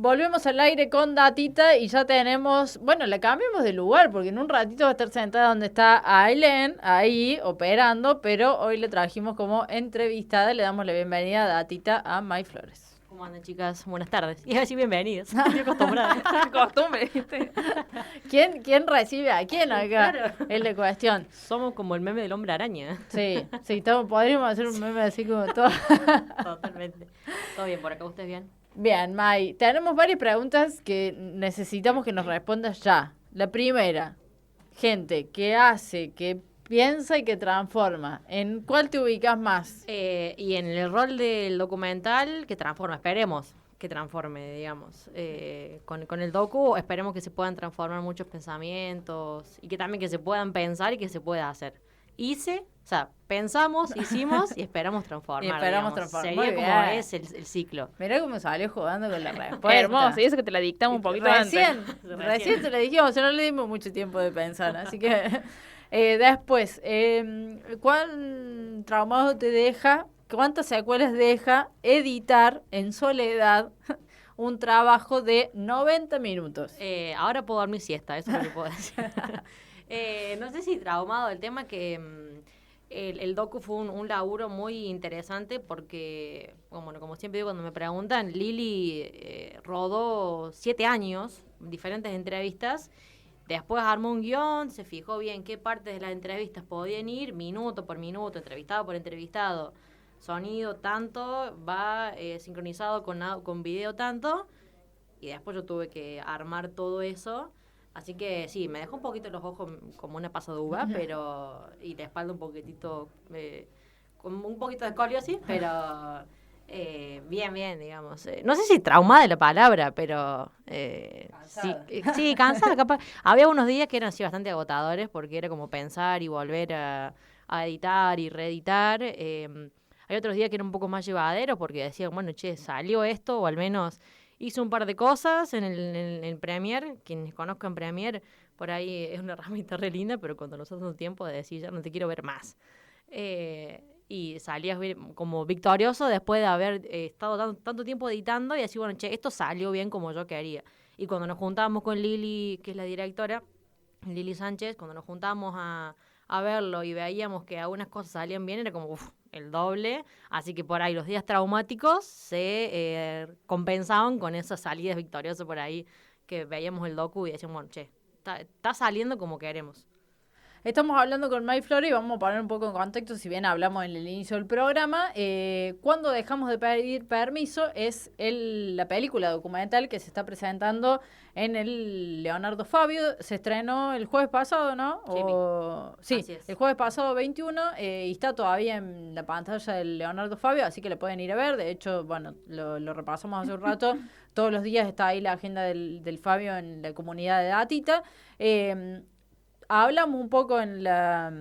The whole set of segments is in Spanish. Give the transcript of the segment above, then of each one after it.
volvemos al aire con Datita y ya tenemos, bueno, la cambiamos de lugar porque en un ratito va a estar sentada donde está Ailén, ahí operando, pero hoy le trajimos como entrevistada, le damos la bienvenida a Datita a May Flores. ¿Cómo andan, chicas? Buenas tardes. Y así bienvenidos. Estoy acostumbrada. Costumbre, ¿viste? ¿Quién recibe a quién acá? Claro. Es la cuestión. Somos como el meme del hombre araña. Sí, podríamos hacer un meme así como todo. Totalmente. Todo bien, por acá, ¿ustedes bien? Bien, May, tenemos varias preguntas que necesitamos que nos respondas ya. La primera, gente, ¿qué hace, que piensa y que transforma? ¿En cuál te ubicas más? Y en el rol del documental, que transforma, esperemos que transforme, digamos. Con el docu esperemos que se puedan transformar muchos pensamientos y que también que se puedan pensar y que se pueda hacer. Pensamos, hicimos y esperamos transformar. Y esperamos digamos. transformar. Sería Muy como bien. es el ciclo. Mirá cómo salió jugando con la respuesta. Hermoso, y eso que te la dictamos un poquito Recién antes. te lo dijimos, o sea, no le dimos mucho tiempo de pensar, así que después, ¿cuán traumado te deja, cuántas secuelas deja editar en soledad un trabajo de 90 minutos? Ahora puedo dormir siesta, eso es lo que puedo decir. No sé si traumado, el tema que el docu fue un laburo muy interesante porque, bueno, como siempre digo cuando me preguntan, Lili rodó 7 años, diferentes entrevistas, después armó un guión, se fijó bien qué partes de las entrevistas podían ir, minuto por minuto, entrevistado por entrevistado, sonido tanto, va sincronizado con video tanto, y después yo tuve que armar todo eso. Así que sí, me dejó un poquito los ojos como una pasaduga, pero y la espalda un poquitito, con un poquito de escoliosis, pero bien, digamos. No sé si traumada la palabra, pero sí, cansada, capaz. Había unos días que eran así bastante agotadores porque era como pensar y volver a editar y reeditar. Hay otros días que eran un poco más llevaderos porque decían, bueno, che, salió esto, o al menos hice un par de cosas en el Premiere. Quienes conozcan Premiere, por ahí es una herramienta re linda, pero cuando nos hace un tiempo de decir, ya no te quiero ver más. Y salías como victorioso después de haber estado tanto tiempo editando y así, bueno, che, esto salió bien como yo quería. Y cuando nos juntábamos con Lili, que es la directora, Lili Sánchez, cuando nos juntábamos a verlo y veíamos que algunas cosas salían bien, era como, el doble. Así que por ahí los días traumáticos se compensaban con esas salidas victoriosas por ahí que veíamos el docu y decíamos, bueno, che, está saliendo como queremos. Estamos hablando con May Flores y vamos a poner un poco en contexto, si bien hablamos en el inicio del programa. Cuando dejamos de pedir permiso es la película documental que se está presentando en el Leonardo Fabio. Se estrenó el jueves pasado, ¿no? Sí, el jueves pasado 21 y está todavía en la pantalla del Leonardo Fabio, así que le pueden ir a ver. De hecho, bueno, lo repasamos hace un rato. Todos los días está ahí la agenda del Fabio en la comunidad de Datita. Hablamos un poco en la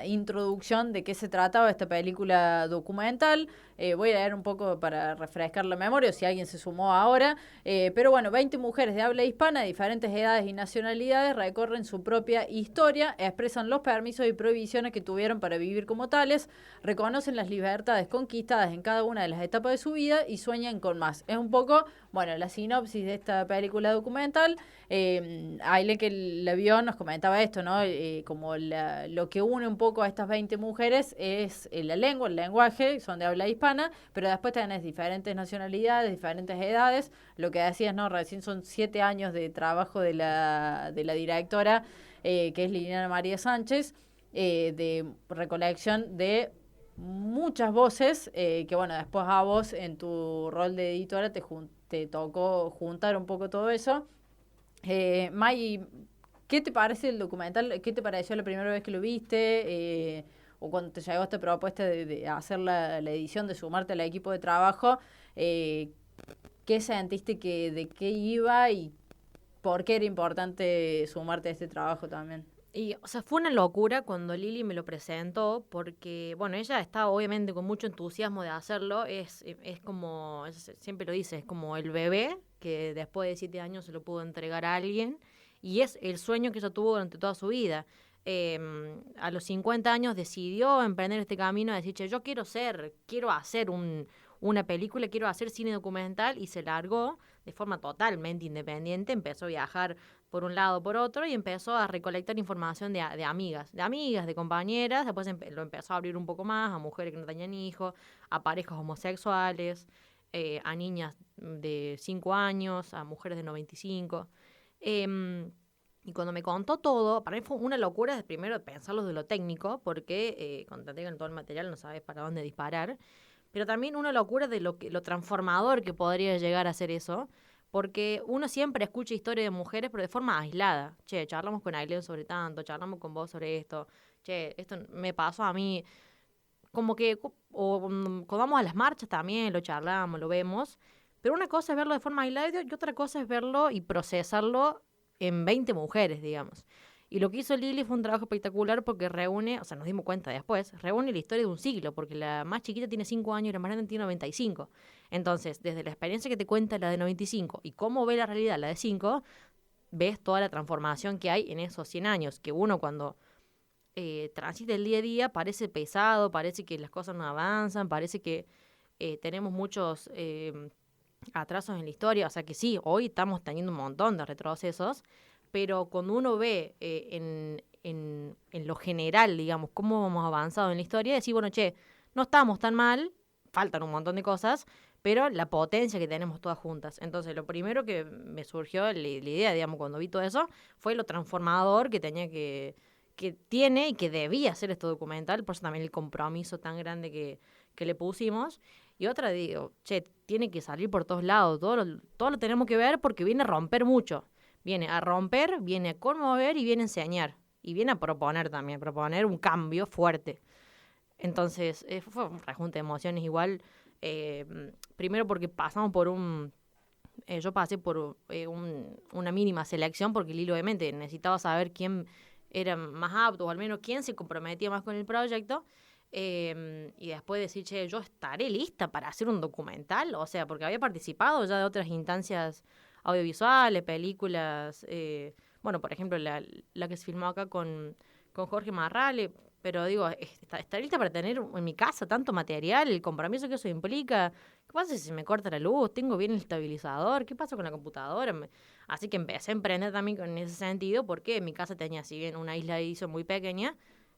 introducción de qué se trataba esta película documental. Voy a leer un poco para refrescar la memoria, si alguien se sumó ahora. Pero bueno, 20 mujeres de habla hispana de diferentes edades y nacionalidades recorren su propia historia, expresan los permisos y prohibiciones que tuvieron para vivir como tales, reconocen las libertades conquistadas en cada una de las etapas de su vida y sueñan con más. Es un poco, bueno, la sinopsis de esta película documental. Aile, que la vio, nos comentaba esto, ¿no? Como lo que une un poco a estas 20 mujeres es la lengua, el lenguaje, son de habla hispana, pero después tenés diferentes nacionalidades, diferentes edades. Lo que decías, ¿no? Recién son 7 años de trabajo de la directora, que es Liliana María Sánchez, de recolección de muchas voces, que bueno, después a vos en tu rol de editora te tocó juntar un poco todo eso. May, ¿qué te parece el documental? ¿Qué te pareció la primera vez que lo viste? O cuando te llegó esta propuesta de hacer la edición, de sumarte al equipo de trabajo, ¿qué sentiste de qué iba y por qué era importante sumarte a este trabajo también? Y, o sea, fue una locura cuando Lili me lo presentó, porque, bueno, ella está obviamente con mucho entusiasmo de hacerlo. Es como, siempre lo dice, es como el bebé que después de 7 años se lo pudo entregar a alguien. Y es el sueño que ella tuvo durante toda su vida. a los 50 años decidió emprender este camino de decir, che, yo quiero hacer una película, quiero hacer cine documental, y se largó de forma totalmente independiente, empezó a viajar por un lado, por otro, y empezó a recolectar información de amigas, de compañeras, después lo empezó a abrir un poco más a mujeres que no tenían hijos, a parejas homosexuales, a niñas de 5 años, a mujeres de 95. Y cuando me contó todo, para mí fue una locura primero pensarlo de lo técnico, porque cuando te tengan todo el material no sabes para dónde disparar, pero también una locura de lo transformador que podría llegar a ser eso, porque uno siempre escucha historias de mujeres, pero de forma aislada. Che, charlamos con Aileen sobre tanto, charlamos con vos sobre esto, che, esto me pasó a mí. Como que, cuando vamos a las marchas también lo charlamos, lo vemos, pero una cosa es verlo de forma aislada y otra cosa es verlo y procesarlo en 20 mujeres, digamos. Y lo que hizo Lili fue un trabajo espectacular porque reúne, o sea, nos dimos cuenta después, reúne la historia de un siglo, porque la más chiquita tiene 5 años y la más grande tiene 95. Entonces, desde la experiencia que te cuenta la de 95 y cómo ve la realidad la de 5, ves toda la transformación que hay en esos 100 años, que uno cuando transita el día a día parece pesado, parece que las cosas no avanzan, parece que tenemos muchos atrasos en la historia, o sea que sí, hoy estamos teniendo un montón de retrocesos, pero cuando uno ve en lo general, digamos, cómo hemos avanzado en la historia, decir, bueno, che, no estamos tan mal, faltan un montón de cosas, pero la potencia que tenemos todas juntas. Entonces, lo primero que me surgió la idea, digamos, cuando vi todo eso, fue lo transformador que tiene y que debía hacer este documental, por eso también el compromiso tan grande que le pusimos. Y otra, digo, che, tiene que salir por todos lados, todo lo tenemos que ver porque viene a romper mucho. Viene a romper, viene a conmover y viene a enseñar. Y viene a proponer también, proponer un cambio fuerte. Entonces, fue un rejunte de emociones igual. Primero porque pasamos por yo pasé por una mínima selección porque Lili obviamente necesitaba saber quién era más apto, o al menos quién se comprometía más con el proyecto. Y después decir, che, yo estaré lista para hacer un documental, o sea, porque había participado ya de otras instancias audiovisuales, películas, bueno, por ejemplo, la que se filmó acá con Jorge Marrale, pero digo, ¿estaré lista para tener en mi casa tanto material, el compromiso que eso implica? ¿Qué pasa si se me corta la luz? ¿Tengo bien el estabilizador? ¿Qué pasa con la computadora? Así que empecé a emprender también en ese sentido, porque en mi casa tenía, si bien una isla de edición muy pequeña,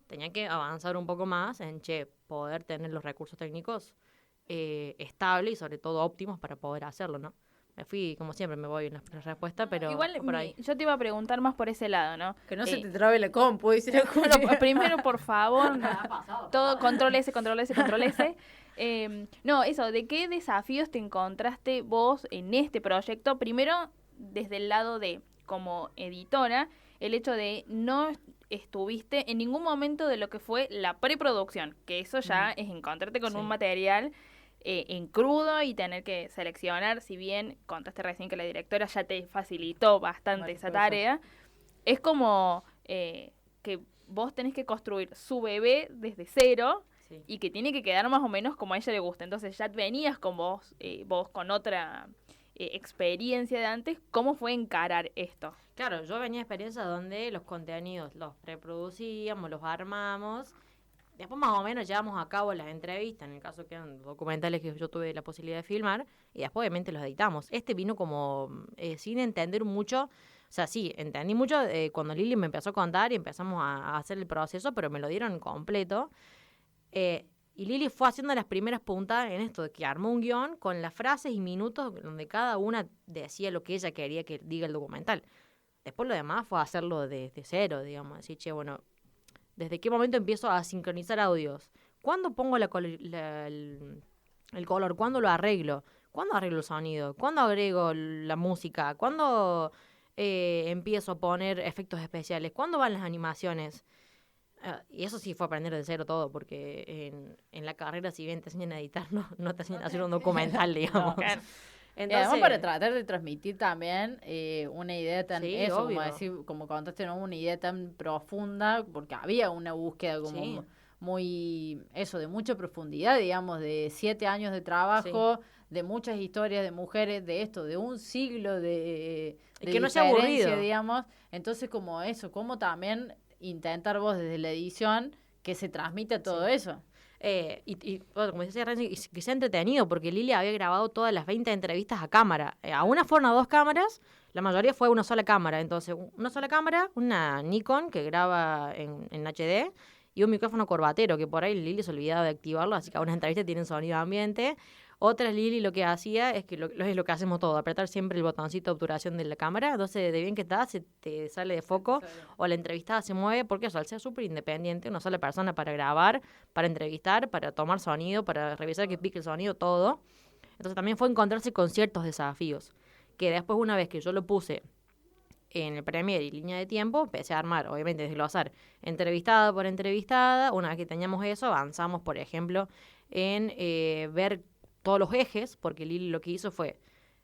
tenía que avanzar un poco más en, poder tener los recursos técnicos estables y sobre todo óptimos para poder hacerlo, ¿no? Me fui, como siempre, me voy en la respuesta, pero igual por ahí. yo te iba a preguntar más por ese lado, ¿no? Que no se te trabe la compu, dice la Julia. Bueno, primero, por favor, todo control S. No, eso, ¿de qué desafíos te encontraste vos en este proyecto? Primero, desde el lado de, como editora, el hecho de no estuviste en ningún momento de lo que fue la preproducción, que eso ya es encontrarte con un material en crudo y tener que seleccionar, si bien contaste recién que la directora ya te facilitó bastante esa tarea, es como que vos tenés que construir su bebé desde cero y que tiene que quedar más o menos como a ella le gusta. Entonces ya venías con vos con otra experiencia de antes. ¿Cómo fue encarar esto? Claro, yo venía de experiencia donde los contenidos los preproducíamos, los armamos. Después más o menos llevamos a cabo las entrevistas, en el caso que eran documentales que yo tuve la posibilidad de filmar, y después obviamente los editamos. Este vino como sin entender mucho, o sea, sí, entendí mucho cuando Lili me empezó a contar y empezamos a hacer el proceso, pero me lo dieron completo. Y Lili fue haciendo las primeras puntadas en esto, de que armó un guión con las frases y minutos donde cada una decía lo que ella quería que diga el documental. Después lo demás fue hacerlo desde cero, digamos, decir, che, bueno, ¿desde qué momento empiezo a sincronizar audios? ¿Cuándo pongo el color? ¿Cuándo lo arreglo? ¿Cuándo arreglo el sonido? ¿Cuándo agrego la música? ¿Cuándo empiezo a poner efectos especiales? ¿Cuándo van las animaciones? Y eso sí fue aprender de cero todo, porque en la carrera, si bien te enseñan a editar, no te enseñan a hacer un documental, digamos. Claro. Entonces, y además para tratar de transmitir también una idea tan, obvio. como contaste, ¿no? Una idea tan profunda, porque había una búsqueda como muy, de mucha profundidad, digamos, de 7 años de trabajo, de muchas historias de mujeres, de un siglo de que no sea aburrido, digamos. Entonces como también intentar vos desde la edición que se transmita todo eso. Bueno, como decía Renzi, que sea entretenido, porque Lili había grabado todas las 20 entrevistas a cámara. A una fueron a 2 cámaras, la mayoría fue una sola cámara. Entonces, una sola cámara, una Nikon que graba en HD y un micrófono corbatero, que por ahí Lili se olvidaba de activarlo, así que algunas entrevistas tienen sonido ambiente. Otras, Lili lo que hacía es que es lo que hacemos todo, apretar siempre el botoncito de obturación de la cámara, entonces de bien que está, se te sale de foco, o la entrevistada se mueve, porque eso, al ser súper independiente, una sola persona para grabar, para entrevistar, para tomar sonido, para revisar que pique el sonido, todo. Entonces también fue encontrarse con ciertos desafíos, que después una vez que yo lo puse en el Premiere y línea de tiempo, empecé a armar, obviamente desglosar entrevistada por entrevistada. Una vez que teníamos eso, avanzamos, por ejemplo, en ver todos los ejes, porque Lili lo que hizo fue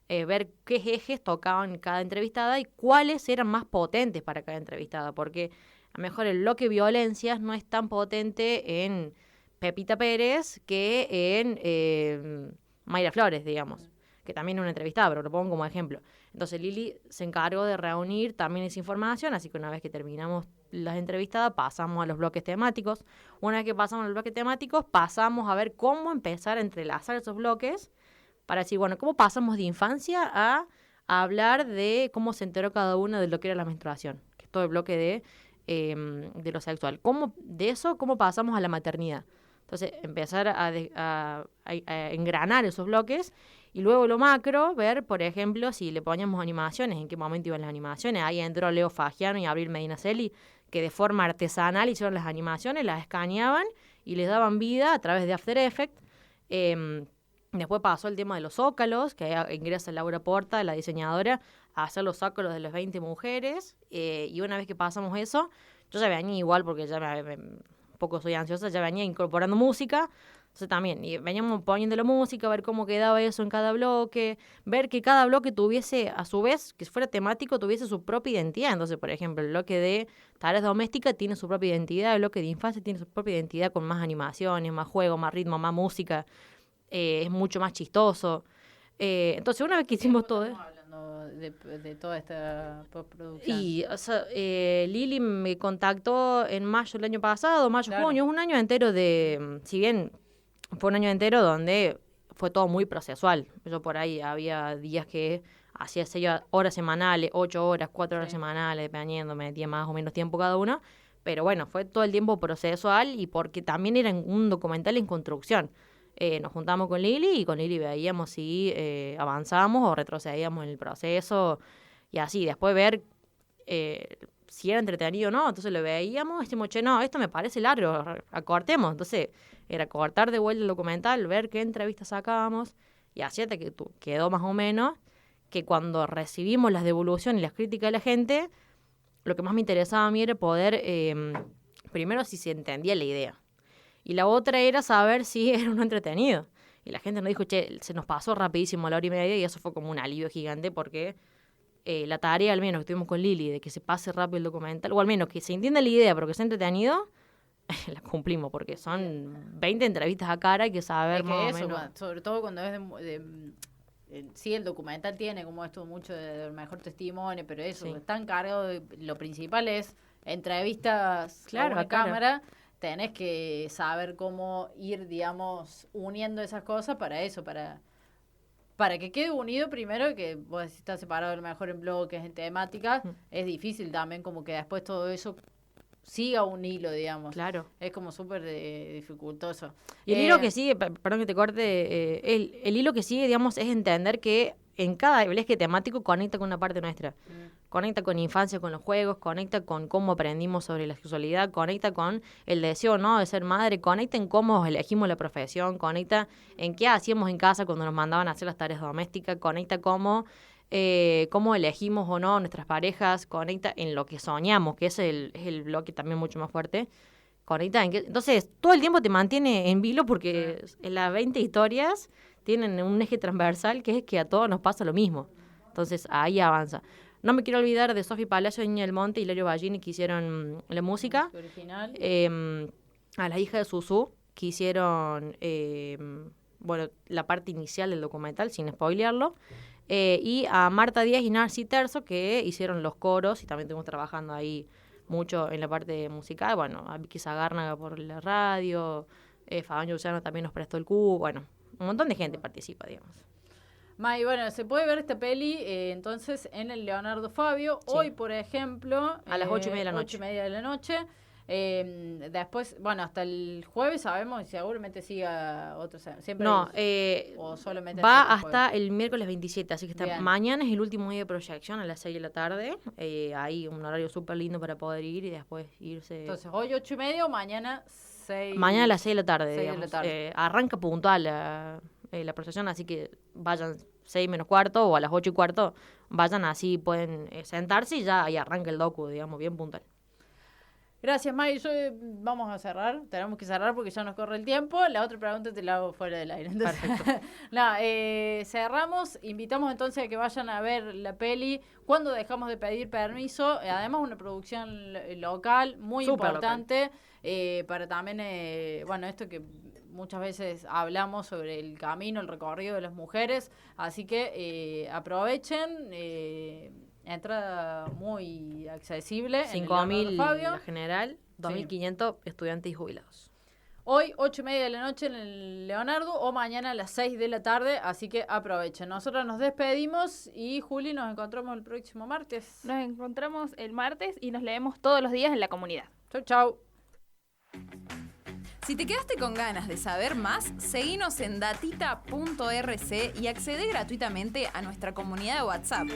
ver qué ejes tocaban cada entrevistada y cuáles eran más potentes para cada entrevistada, porque a lo mejor el bloque violencias no es tan potente en Pepita Pérez que en Mayra Flores, digamos, que también es una entrevistada, pero lo pongo como ejemplo. Entonces Lili se encargó de reunir también esa información, así que una vez que terminamos las entrevistadas pasamos a los bloques temáticos. Una vez que pasamos a los bloques temáticos, pasamos a ver cómo empezar a entrelazar esos bloques para decir, bueno, ¿cómo pasamos de infancia a hablar de cómo se enteró cada uno de lo que era la menstruación? Que es todo el bloque de lo sexual. De eso, ¿cómo pasamos a la maternidad? Entonces, empezar a engranar esos bloques. Y luego lo macro, ver, por ejemplo, si le poníamos animaciones, en qué momento iban las animaciones. Ahí entró Leo Fagiano y Abril Medinaceli, que de forma artesanal hicieron las animaciones, las escaneaban y les daban vida a través de After Effects. Después pasó el tema de los zócalos, que ingresa Laura Porta, la diseñadora, a hacer los zócalos de las 20 mujeres. Y una vez que pasamos eso, yo ya venía igual, porque ya un poco soy ansiosa, ya venía incorporando música. Entonces también, y veníamos poniéndole música, ver cómo quedaba eso en cada bloque, ver que cada bloque tuviese, a su vez, que fuera temático, tuviese su propia identidad. Entonces, por ejemplo, el bloque de tareas domésticas tiene su propia identidad, el bloque de infancia tiene su propia identidad con más animaciones, más juego, más ritmo, más música, es mucho más chistoso. Entonces, una vez que hicimos todo... Estamos hablando de toda esta postproducción. Y, o sea, Lili me contactó en mayo del año pasado, junio, es un año entero de, si bien... Fue un año entero donde fue todo muy procesual. Yo por ahí había días que hacía 6 horas semanales, 8 horas, 4 horas semanales, dependiendo, me metía más o menos tiempo cada uno. Pero bueno, fue todo el tiempo procesual y porque también era un documental en construcción. Nos juntamos con Lili y con Lili veíamos si avanzábamos o retrocedíamos en el proceso y así. Después ver si era entretenido o no. Entonces lo veíamos y decimos, che, no, esto me parece largo, acortemos. Entonces era cortar de vuelta el documental, ver qué entrevistas sacábamos y así hasta que quedó más o menos que cuando recibimos las devoluciones y las críticas de la gente, lo que más me interesaba a mí era poder, primero si se entendía la idea y la otra era saber si era uno entretenido. Y la gente nos dijo, che, se nos pasó rapidísimo la hora y media y eso fue como un alivio gigante porque la tarea al menos que tuvimos con Lili de que se pase rápido el documental, o al menos que se entienda la idea pero que sea entretenido, la cumplimos porque son 20 entrevistas a cara, hay que saber más o menos. Sobre todo cuando es sí, el documental tiene como esto mucho de mejor testimonio, pero eso, sí. Está encargado lo principal es entrevistas a cámara, tenés que saber cómo ir, digamos, uniendo esas cosas para eso, para que quede unido primero, que vos decís, está separado a lo mejor en bloques, en temáticas, es difícil también como que después todo eso siga un hilo, digamos. Claro. Es como súper dificultoso. Y el hilo que sigue, perdón que te corte, el hilo que sigue, digamos, es entender que en cada eje temático conecta con una parte nuestra. Conecta con infancia, con los juegos, conecta con cómo aprendimos sobre la sexualidad, conecta con el deseo, ¿no?, de ser madre, conecta en cómo elegimos la profesión, conecta en qué hacíamos en casa cuando nos mandaban a hacer las tareas domésticas, conecta cómo elegimos o no nuestras parejas, conecta en lo que soñamos, que es el bloque también mucho más fuerte, conecta entonces todo el tiempo te mantiene en vilo porque en las 20 historias tienen un eje transversal que es que a todos nos pasa lo mismo, entonces ahí avanza. No me quiero olvidar de Sofi Palacio, Niña del Monte y Hilario Ballini, que hicieron la música, original. A la hija de Susú, que hicieron la parte inicial del documental, sin spoilearlo, y a Marta Díaz y Narci Terzo, que hicieron los coros, y también estuvimos trabajando ahí mucho en la parte musical. Bueno, a Vicky Zagárnaga por la radio, Fabián Usano también nos prestó el cubo. Bueno, un montón de gente participa, digamos. May, bueno, se puede ver esta peli entonces en el Leonardo Fabio. Sí. Hoy, por ejemplo, a las 8:30 de la noche. 8:30 de la noche. Después, bueno, hasta el jueves sabemos y seguramente siga otro. Siempre No, o solamente va el hasta jueves. el miércoles 27, así que Bien. mañana es el último día de proyección a las 6 de la tarde. Hay un horario súper lindo para poder ir y después irse. Entonces, hoy 8:30 o mañana 6. Mañana a las 6 de la tarde, 6 de la digamos. tarde. Arranca puntual la procesión, así que vayan 6 menos cuarto o a las 8:15, vayan así, pueden sentarse y ya ahí arranca el docu, digamos, bien puntual. Gracias, May. Vamos a cerrar. Tenemos que cerrar porque ya nos corre el tiempo. La otra pregunta te la hago fuera del aire. Entonces, Perfecto. no, cerramos. Invitamos entonces a que vayan a ver la peli. Cuando dejamos de pedir permiso. Además, una producción local muy Súper importante. Para también, bueno, esto que muchas veces hablamos sobre el camino, el recorrido de las mujeres. Así que aprovechen. Entrada muy accesible. 5.000 Fabio. la general, 2.500 estudiantes y jubilados. Hoy, 8:30 de la noche en el Leonardo o mañana a las 6 de la tarde, así que aprovechen. Nosotros nos despedimos y Juli, nos encontramos el próximo martes. Nos encontramos el martes y nos leemos todos los días en la comunidad. Chau, chau. Si te quedaste con ganas de saber más, seguinos en datita.rc y accede gratuitamente a nuestra comunidad de WhatsApp.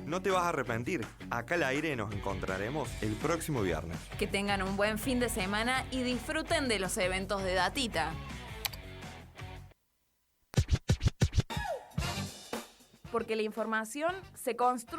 No te vas a arrepentir. Acá al aire nos encontraremos el próximo viernes. Que tengan un buen fin de semana y disfruten de los eventos de Datita. Porque la información se construye.